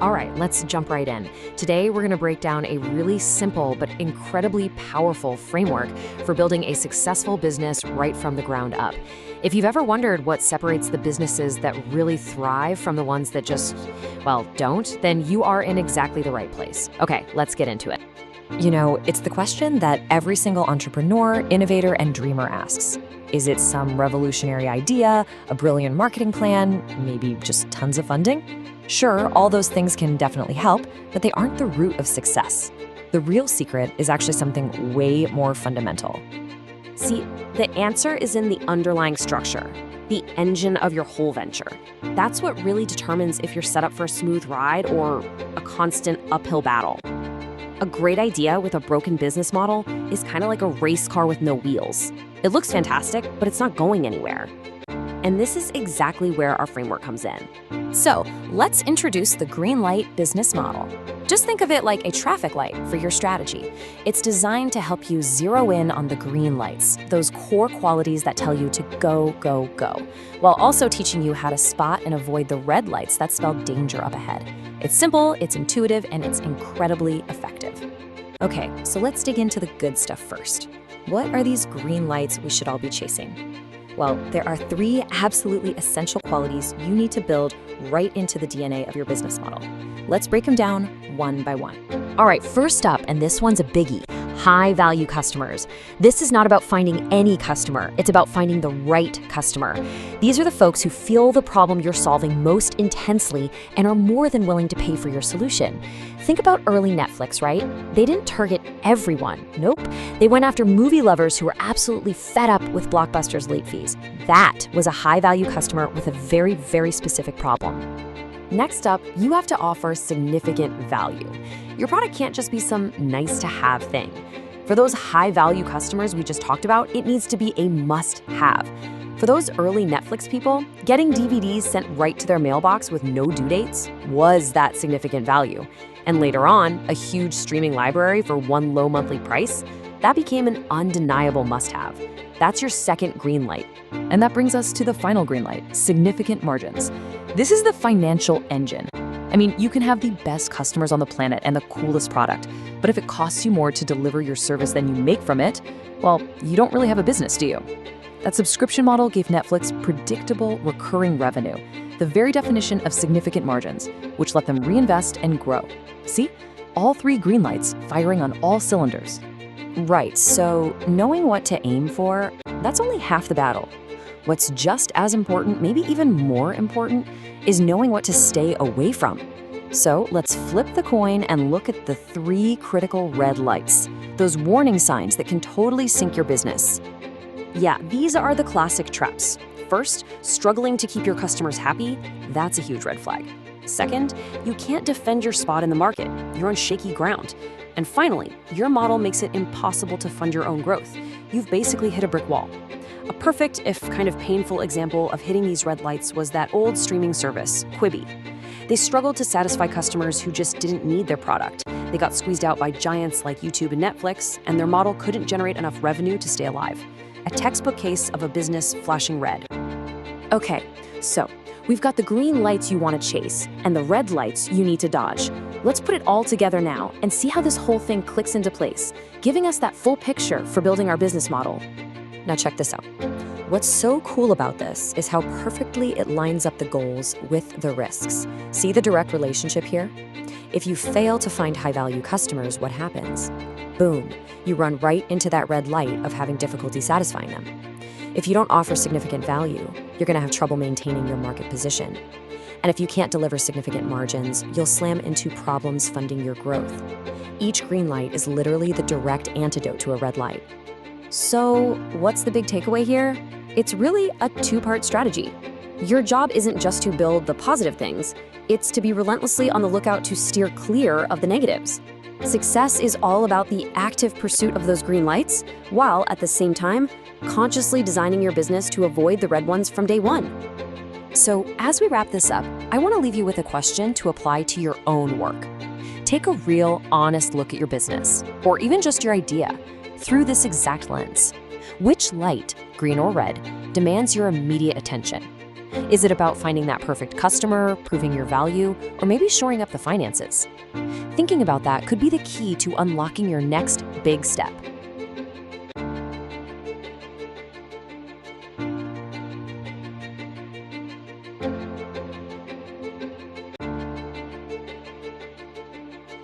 All right, let's jump right in. Today, we're going to break down a really simple but incredibly powerful framework for building a successful business right from the ground up. If you've ever wondered what separates the businesses that really thrive from the ones that just, well, don't, then you are in exactly the right place. Okay, let's get into it. It's the question that every single entrepreneur, innovator, and dreamer asks. Is it some revolutionary idea, a brilliant marketing plan, maybe just tons of funding? Sure, all those things can definitely help, but they aren't the root of success. The real secret is actually something way more fundamental. See, the answer is in the underlying structure, the engine of your whole venture. That's what really determines if you're set up for a smooth ride or a constant uphill battle. A great idea with a broken business model is kind of like a race car with no wheels. It looks fantastic, but it's not going anywhere. And this is exactly where our framework comes in. So, let's introduce the green light business model. Just think of it like a traffic light for your strategy. It's designed to help you zero in on the green lights, those core qualities that tell you to go, go, go, while also teaching you how to spot and avoid the red lights that spell danger up ahead. It's simple, it's intuitive, and it's incredibly effective. Okay, so let's dig into the good stuff first. What are these green lights we should all be chasing? Well, there are 3 absolutely essential qualities you need to build right into the DNA of your business model. Let's break them down one by one. All right, first up, and this one's a biggie, high-value customers. This is not about finding any customer. It's about finding the right customer. These are the folks who feel the problem you're solving most intensely and are more than willing to pay for your solution. Think about early Netflix, right? They didn't target everyone. Nope. They went after movie lovers who were absolutely fed up with Blockbuster's late fees. That was a high-value customer with a very, very specific problem. Next up, you have to offer significant value. Your product can't just be some nice-to-have thing. For those high-value customers we just talked about, it needs to be a must-have. For those early Netflix people, getting DVDs sent right to their mailbox with no due dates was that significant value. And later on, a huge streaming library for one low monthly price, that became an undeniable must-have. That's your second green light. And that brings us to the final green light, significant margins. This is the financial engine. I mean, you can have the best customers on the planet and the coolest product, but if it costs you more to deliver your service than you make from it, well, you don't really have a business, do you? That subscription model gave Netflix predictable, recurring revenue, the very definition of significant margins, which let them reinvest and grow. See? All 3 green lights firing on all cylinders. Right, so knowing what to aim for, that's only half the battle. What's just as important, maybe even more important, is knowing what to stay away from. So let's flip the coin and look at the 3 critical red lights, those warning signs that can totally sink your business. Yeah, these are the classic traps. First, struggling to keep your customers happy, that's a huge red flag. Second, you can't defend your spot in the market. You're on shaky ground. And finally, your model makes it impossible to fund your own growth. You've basically hit a brick wall. A perfect, if kind of painful example of hitting these red lights was that old streaming service, Quibi. They struggled to satisfy customers who just didn't need their product. They got squeezed out by giants like YouTube and Netflix, and their model couldn't generate enough revenue to stay alive. A textbook case of a business flashing red. Okay, so we've got the green lights you want to chase and the red lights you need to dodge. Let's put it all together now and see how this whole thing clicks into place, giving us that full picture for building our business model. Now check this out. What's so cool about this is how perfectly it lines up the goals with the risks. See the direct relationship here? If you fail to find high-value customers, what happens? Boom, you run right into that red light of having difficulty satisfying them. If you don't offer significant value, you're going to have trouble maintaining your market position. And if you can't deliver significant margins, you'll slam into problems funding your growth. Each green light is literally the direct antidote to a red light. So, what's the big takeaway here? It's really a 2-part strategy. Your job isn't just to build the positive things, it's to be relentlessly on the lookout to steer clear of the negatives. Success is all about the active pursuit of those green lights, while at the same time, consciously designing your business to avoid the red ones from day one. So, as we wrap this up, I want to leave you with a question to apply to your own work. Take a real, honest look at your business, or even just your idea, through this exact lens. Which light, green or red, demands your immediate attention? Is it about finding that perfect customer, proving your value, or maybe shoring up the finances? Thinking about that could be the key to unlocking your next big step.